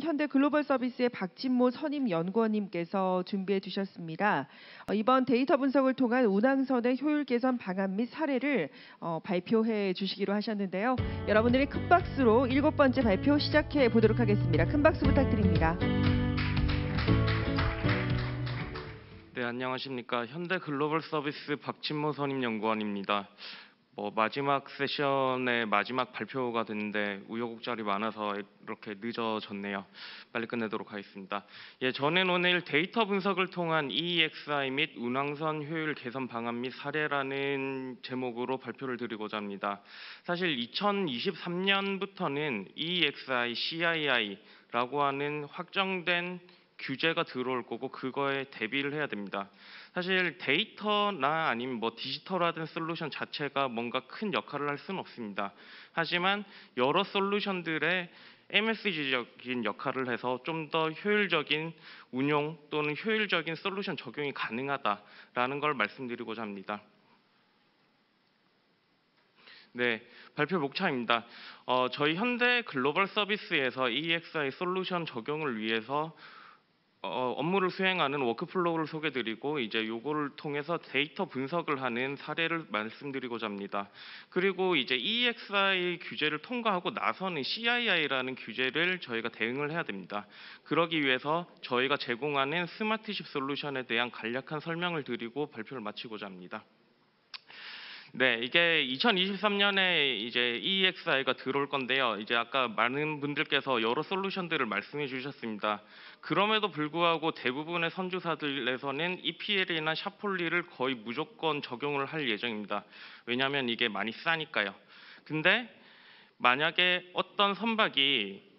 현대 글로벌 서비스의 박진모 선임 연구원님께서 준비해 주셨습니다. 이번 데이터 분석을 통한 운항선의 효율 개선 방안 및 사례를 발표해 주시기로 하셨는데요. 여러분들이 큰 박수로 7번째 발표 시작해 보도록 하겠습니다. 큰 박수 부탁드립니다. 네, 안녕하십니까. 현대 글로벌 서비스 박진모 선임 연구원입니다. 마지막 세션의 마지막 발표가 됐는데 우여곡절이 많아서 이렇게 늦어졌네요. 빨리 끝내도록 하겠습니다. 저는 오늘 데이터 분석을 통한 EEXI 및 운항선 효율 개선 방안 및 사례라는 제목으로 발표를 드리고자 합니다. 사실 2023년부터는 EEXI, CII라고 하는 확정된 규제가 들어올 거고 그거에 대비를 해야 됩니다. 사실 데이터나 아니면 디지털화된 솔루션 자체가 뭔가 큰 역할을 할 수는 없습니다. 하지만 여러 솔루션들의 MSG적인 역할을 해서 좀 더 효율적인 운용 또는 효율적인 솔루션 적용이 가능하다라는 걸 말씀드리고자 합니다. 네, 발표 목차입니다. 저희 현대 글로벌 서비스에서 EXI 솔루션 적용을 위해서 업무를 수행하는 워크플로우를 소개드리고 이제 요거를 통해서 데이터 분석을 하는 사례를 말씀드리고자 합니다. 그리고 이제 EEXI 규제를 통과하고 나서는 CII라는 규제를 저희가 대응을 해야 됩니다. 그러기 위해서 저희가 제공하는 스마트십 솔루션에 대한 간략한 설명을 드리고 발표를 마치고자 합니다. 네, 이게 2023년에 이제 EEXI가 들어올 건데요. 이제 아까 많은 분들께서 여러 솔루션들을 말씀해 주셨습니다. 그럼에도 불구하고 대부분의 선주사들에서는 EPL이나 샤폴리를 거의 무조건 적용을 할 예정입니다. 왜냐하면 이게 많이 싸니까요. 근데 만약에 어떤 선박이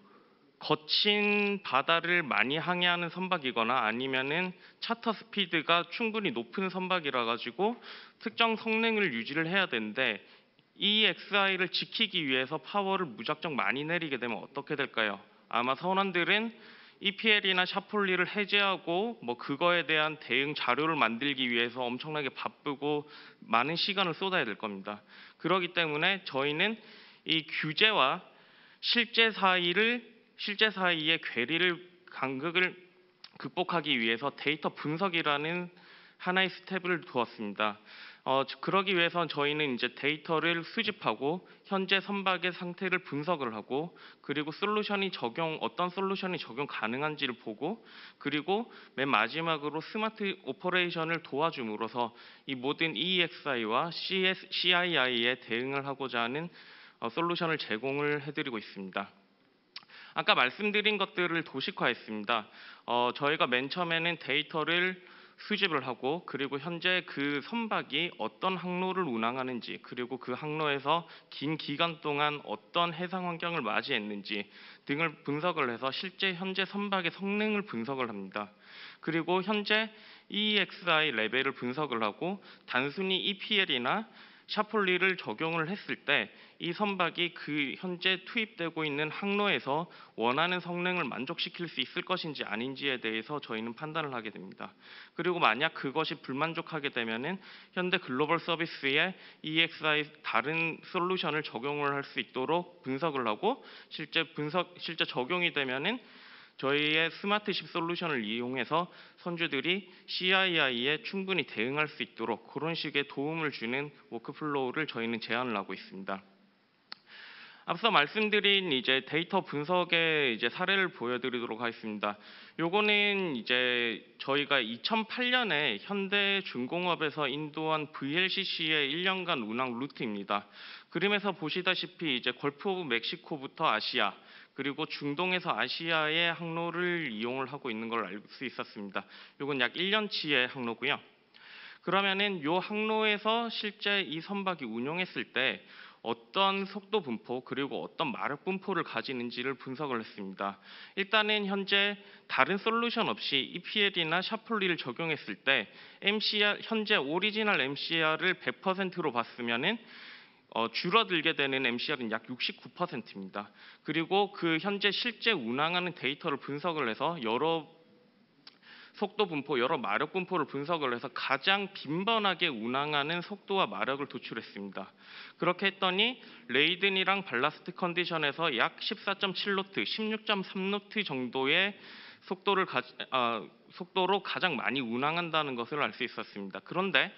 거친 바다를 많이 항해하는 선박이거나 아니면은 차터 스피드가 충분히 높은 선박이라 가지고 특정 성능을 유지를 해야 되는데 EEXI를 지키기 위해서 파워를 무작정 많이 내리게 되면 어떻게 될까요? 아마 선원들은 EPL이나 샤폴리를 해제하고 그거에 대한 대응 자료를 만들기 위해서 엄청나게 바쁘고 많은 시간을 쏟아야 될 겁니다. 그렇기 때문에 저희는 이 규제와 실제 사이의 괴리를 간극을 극복하기 위해서 데이터 분석이라는 하나의 스텝을 두었습니다. 그러기 위해서 저희는 이제 데이터를 수집하고 현재 선박의 상태를 분석을 하고 그리고 어떤 솔루션이 적용 가능한지를 보고 그리고 맨 마지막으로 스마트 오퍼레이션을 도와줌으로써 이 모든 EEXI와 CII에 대응을 하고자 하는 솔루션을 제공을 해드리고 있습니다. 아까 말씀드린 것들을 도식화했습니다. 저희가 맨 처음에는 데이터를 수집을 하고 그리고 현재 그 선박이 어떤 항로를 운항하는지 그리고 그 항로에서 긴 기간 동안 어떤 해상 환경을 맞이했는지 등을 분석을 해서 실제 현재 선박의 성능을 분석을 합니다. 그리고 현재 EEXI 레벨을 분석을 하고 단순히 EPL이나 샤폴리를 적용을 했을 때 이 선박이 그 현재 투입되고 있는 항로에서 원하는 성능을 만족시킬 수 있을 것인지 아닌지에 대해서 저희는 판단을 하게 됩니다. 그리고 만약 그것이 불만족하게 되면은 현대 글로벌 서비스에 EEXI 다른 솔루션을 적용을 할 수 있도록 분석을 하고 실제 적용이 되면은 저희의 스마트십 솔루션을 이용해서 선주들이 CII에 충분히 대응할 수 있도록 그런 식의 도움을 주는 워크플로우를 저희는 제안을 하고 있습니다. 앞서 말씀드린 이제 데이터 분석의 이제 사례를 보여드리도록 하겠습니다. 요거는 이제 저희가 2008년에 현대중공업에서 인도한 VLCC의 1년간 운항 루트입니다. 그림에서 보시다시피 이제 걸프 오브 멕시코부터 아시아 그리고 중동에서 아시아의 항로를 이용을 하고 있는 걸 알 수 있었습니다. 요건 약 1년치의 항로고요. 그러면은 요 항로에서 실제 이 선박이 운용했을 때 어떤 속도 분포 그리고 어떤 마력 분포를 가지는지를 분석을 했습니다. 일단은 현재 다른 솔루션 없이 EPL이나 샤폴리를 적용했을 때 현재 오리지널 MCR을 100%로 봤으면은 줄어들게 되는 MCR은 약 69%입니다. 그리고 그 현재 실제 운항하는 데이터를 분석을 해서 여러 속도 분포, 여러 마력 분포를 분석을 해서 가장 빈번하게 운항하는 속도와 마력을 도출했습니다. 그렇게 했더니 레이든이랑 발라스트 컨디션에서 약 14.7노트, 16.3노트 정도의 속도로 가장 많이 운항한다는 것을 알 수 있었습니다. 그런데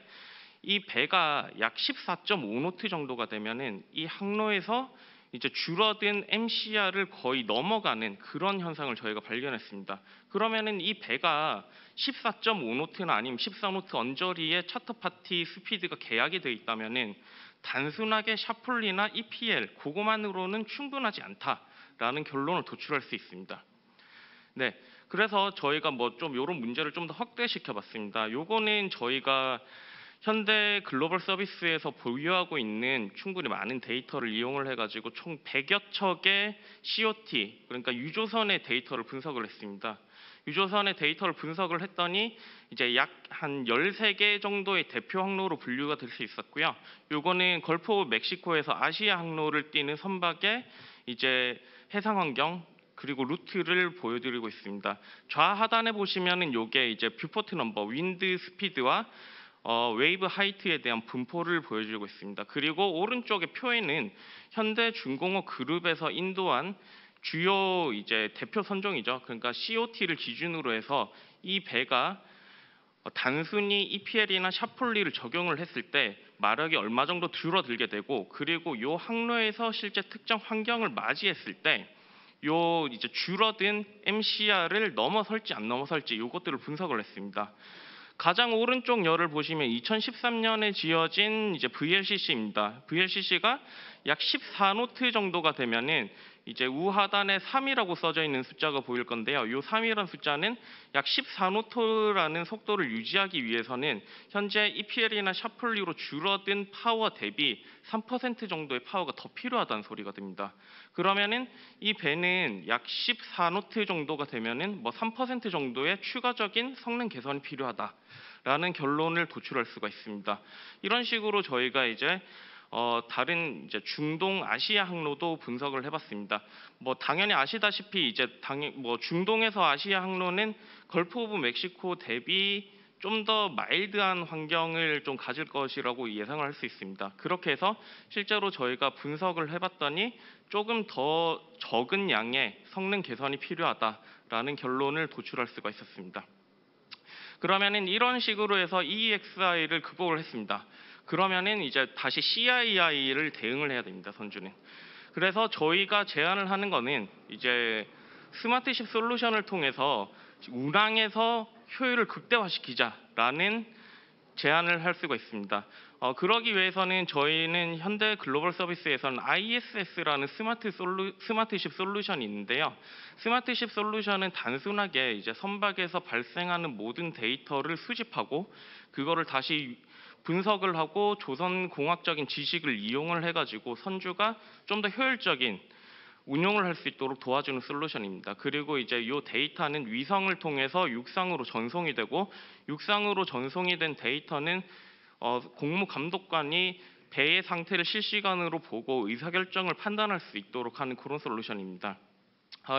이 배가 약 14.5노트 정도가 되면은 이 항로에서 이제 줄어든 MCR을 거의 넘어가는 그런 현상을 저희가 발견했습니다. 그러면은 이 배가 14.5노트나 아니면 14노트 언저리의 차터 파티 스피드가 계약이 되어 있다면은 단순하게 샤플리나 EPL 그것만으로는 충분하지 않다라는 결론을 도출할 수 있습니다. 네, 그래서 저희가 뭐 좀 이런 문제를 좀 더 확대시켜 봤습니다. 요거는 저희가 현대 글로벌 서비스에서 보유하고 있는 충분히 많은 데이터를 이용을 해가지고 총 100여 척의 COT, 그러니까 유조선의 데이터를 분석을 했습니다. 유조선의 데이터를 분석을 했더니 이제 약 한 13개 정도의 대표 항로로 분류가 될 수 있었고요. 요거는 걸프 오브 멕시코에서 아시아 항로를 띠는 선박의 이제 해상 환경 그리고 루트를 보여드리고 있습니다. 좌하단에 보시면은 요게 이제 뷰포트 넘버, 윈드 스피드와 웨이브 하이트에 대한 분포를 보여주고 있습니다. 그리고 오른쪽의 표에는 현대중공업 그룹에서 인도한 주요 이제 대표 선종이죠. 그러니까 COT를 기준으로 해서 이 배가 단순히 EPL이나 샤폴리를 적용을 했을 때 마력이 얼마 정도 줄어들게 되고, 그리고 요 항로에서 실제 특정 환경을 맞이했을 때 요 이제 줄어든 MCR을 넘어설지 안 넘어설지 요것들을 분석을 했습니다. 가장 오른쪽 열을 보시면 2013년에 지어진 이제 VLCC입니다. VLCC가 약 14노트 정도가 되면은 이제 우하단에 3이라고 써져 있는 숫자가 보일 건데요. 이 3이라는 숫자는 약 14노트라는 속도를 유지하기 위해서는 현재 EPL이나 샤플리로 줄어든 파워 대비 3% 정도의 파워가 더 필요하다는 소리가 됩니다. 그러면은 이 배는 약 14노트 정도가 되면은 뭐 3% 정도의 추가적인 성능 개선이 필요하다라는 결론을 도출할 수가 있습니다. 이런 식으로 저희가 이제 다른 이제 중동 아시아 항로도 분석을 해봤습니다. 뭐 당연히 아시다시피 이제 중동에서 아시아 항로는 걸프 오브 멕시코 대비 좀 더 마일드한 환경을 좀 가질 것이라고 예상을 할 수 있습니다. 그렇게 해서 실제로 저희가 분석을 해봤더니 조금 더 적은 양의 성능 개선이 필요하다라는 결론을 도출할 수가 있었습니다. 그러면은 이런 식으로 해서 EEXI를 극복을 했습니다. 그러면은 이제 다시 CII를 대응을 해야 됩니다, 선주는. 그래서 저희가 제안을 하는 거는 이제 스마트십 솔루션을 통해서 운항에서 효율을 극대화시키자라는 제안을 할 수가 있습니다. 그러기 위해서는 저희는 현대 글로벌 서비스에서는 ISS라는 스마트십 솔루션이 있는데요. 스마트십 솔루션은 단순하게 이제 선박에서 발생하는 모든 데이터를 수집하고 그거를 다시 분석을 하고 조선공학적인 지식을 이용을 해가지고 선주가 좀 더 효율적인 운용을 할 수 있도록 도와주는 솔루션입니다. 그리고 이제 이 데이터는 위성을 통해서 육상으로 전송이 되고, 육상으로 전송이 된 데이터는 공무감독관이 배의 상태를 실시간으로 보고 의사결정을 판단할 수 있도록 하는 그런 솔루션입니다.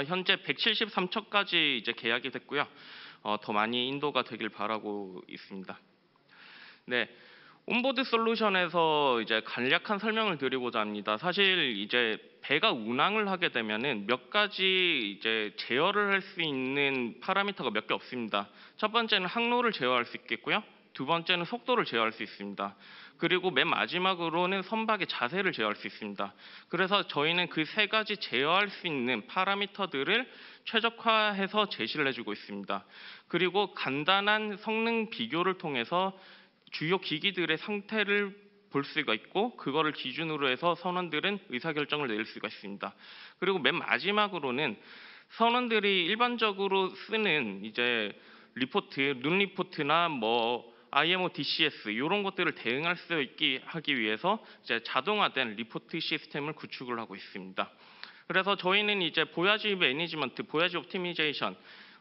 현재 173척까지 이제 계약이 됐고요. 더 많이 인도가 되길 바라고 있습니다. 네. 온보드 솔루션에서 이제 간략한 설명을 드리고자 합니다. 사실 이제 배가 운항을 하게 되면은 몇 가지 이제 제어를 할 수 있는 파라미터가 몇 개 없습니다. 첫 번째는 항로를 제어할 수 있겠고요. 두 번째는 속도를 제어할 수 있습니다. 그리고 맨 마지막으로는 선박의 자세를 제어할 수 있습니다. 그래서 저희는 그 세 가지 제어할 수 있는 파라미터들을 최적화해서 제시를 해주고 있습니다. 그리고 간단한 성능 비교를 통해서 주요 기기들의 상태를 볼 수가 있고, 그거를 기준으로 해서 선원들은 의사결정을 내릴 수가 있습니다. 그리고 맨 마지막으로는 선원들이 일반적으로 쓰는 이제 리포트, 눈 리포트나 뭐 IMO DCS 이런 것들을 대응할 수 있게 하기 위해서 이제 자동화된 리포트 시스템을 구축을 하고 있습니다. 그래서 저희는 이제 보야지 매니지먼트, 보야지 옵티미제이션,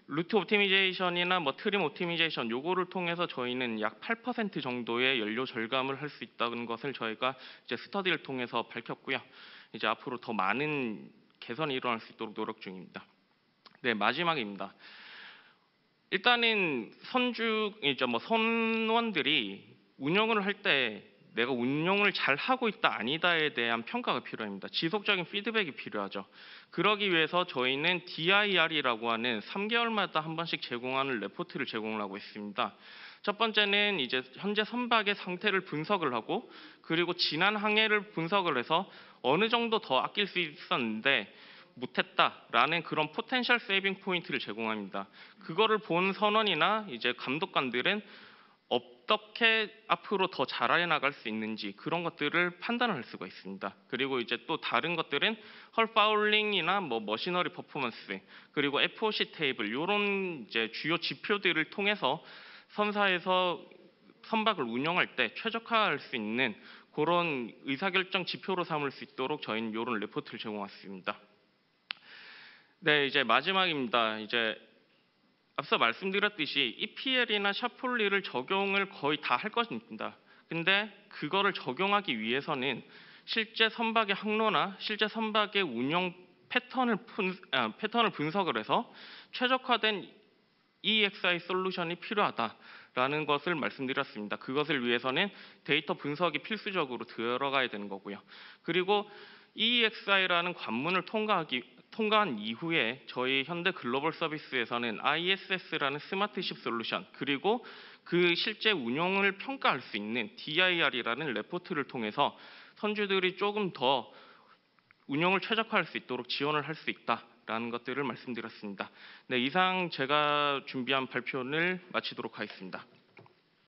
루트 옵티미제이션이나 뭐 트림 옵티미제이션 요거를 통해서 저희는 약 8% 정도의 연료 절감을 할 수 있다는 것을 저희가 이제 스터디를 통해서 밝혔고요. 이제 앞으로 더 많은 개선이 일어날 수 있도록 노력 중입니다. 네, 마지막입니다. 일단은 이제 뭐 선원들이 운영을 할 때 내가 운영을 잘 하고 있다 아니다에 대한 평가가 필요합니다. 지속적인 피드백이 필요하죠. 그러기 위해서 저희는 DIR이라고 하는 3개월마다 한 번씩 제공하는 레포트를 제공을 하고 있습니다. 첫 번째는 이제 현재 선박의 상태를 분석을 하고, 그리고 지난 항해를 분석을 해서 어느 정도 더 아낄 수 있었는데 못했다라는 그런 포텐셜 세이빙 포인트를 제공합니다. 그거를 본 선원이나 이제 감독관들은 어떻게 앞으로 더 잘해 나갈 수 있는지 그런 것들을 판단을 할 수가 있습니다. 그리고 이제 또 다른 것들은 헐 파울링이나 뭐 머시너리 퍼포먼스, 그리고 FOC 테이블, 이런 이제 주요 지표들을 통해서 선사에서 선박을 운영할 때 최적화할 수 있는 그런 의사결정 지표로 삼을 수 있도록 저희는 이런 레포트를 제공했습니다. 네, 이제 마지막입니다. 이제 앞서 말씀드렸듯이 EPL이나 샤폴리를 적용을 거의 다 할 것입니다. 근데 그거를 적용하기 위해서는 실제 선박의 항로나 실제 선박의 운영 패턴을 분석을 해서 최적화된 EEXI 솔루션이 필요하다라는 것을 말씀드렸습니다. 그것을 위해서는 데이터 분석이 필수적으로 들어가야 되는 거고요. 그리고 EEXI라는 관문을 통과한 이후에 저희 현대 글로벌 서비스에서는 ISS라는 스마트십 솔루션, 그리고 그 실제 운용을 평가할 수 있는 DIR이라는 레포트를 통해서 선주들이 조금 더 운용을 최적화할 수 있도록 지원을 할 수 있다라는 것들을 말씀드렸습니다. 네, 이상 제가 준비한 발표를 마치도록 하겠습니다.